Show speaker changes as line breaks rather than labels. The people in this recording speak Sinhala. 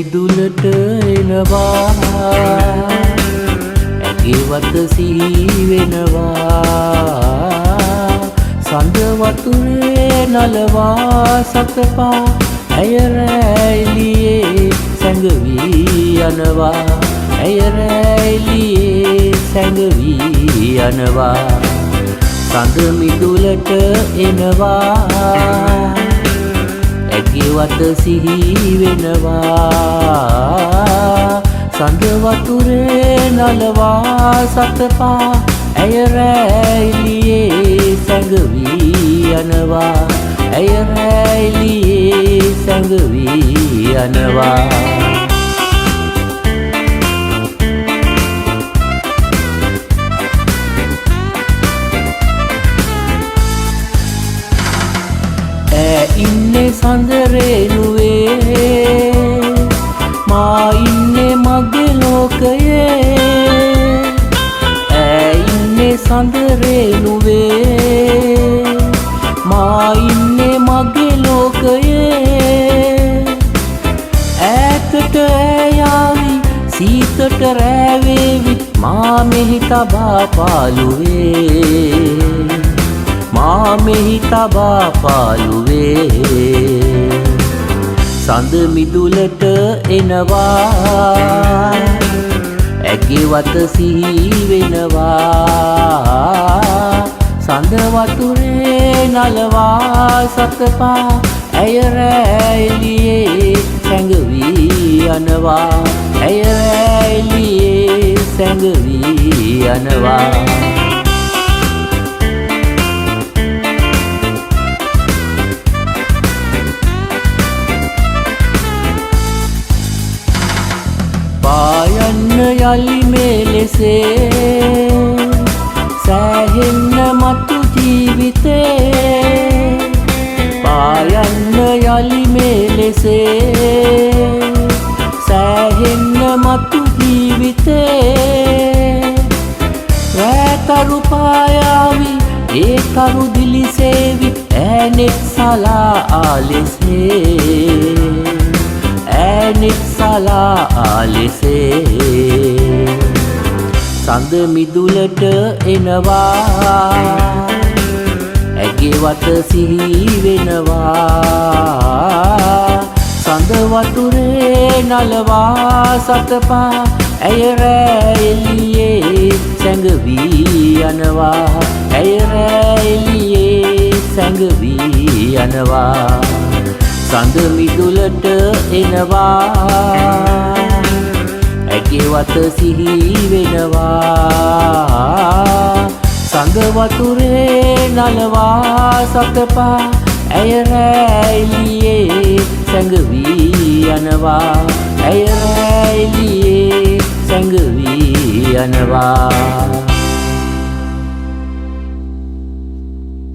මිදුලට එනවා ඇගේ වත සිහි වෙනවා සඳ වතුරේ නලවා සතපා ඇය රැලියේ සැඟවී යනවා ඇය රැලියේ සැඟවී යනවා සඳ මිදුලට එනවා ඇගේ වත සිහි වෙනවා සඳ වතුරේ නලවා සතපා ඇය රැලියේ සැඟවී යනවා ඇය රැලියේ සැඟවී යනවා ඉන්නේ සඳරේනුවේ මා ඉන්නේ මගේ ලෝකයේ ඉන්නේ සඳරේනුවේ මා ඉන්නේ මගේ ලෝකයේ ඈතට යාවි සීතට රැවේවි මා මෙහි තබා පාළුවේ මා මෙහි තබා පාළුවේ සඳ මිදුලට එනවා ඇගේ වත සිහි වෙනවා සඳ වතුරේ නලවා සතපා ඇය රැලියේ සැඟවී යනවා ඇය රැලියේ සැඟවී යනවා පායන්න යලි මෙලෙසේ සෑහෙන්න මතු ජීවිතේ පායන්න යලි මෙලෙසේ සෑහෙන්න මතු ජීවිතේ රැතරු පායාවි ඒ තරු දිලිසේවි ඈනෙත් සලා ආලෙසේ ඈනෙත් සලා ආලෙසේ සඳ මිදුලට එනවා ඇගේ වත සිහි වෙනවා සඳ වතුරේ නලවා සතපා ඇය රැලියේ සැඟවී යනවා ඇය රැලියේ සැඟවී යනවා සඳ මිදුලට එනවා ඇගේ වත සිහි වෙනවා සඳ වතුරේ නලවා සතපා ඇය රැලියේ සැඟවී යනවා ඇය රැලියේ සැඟවී යනවා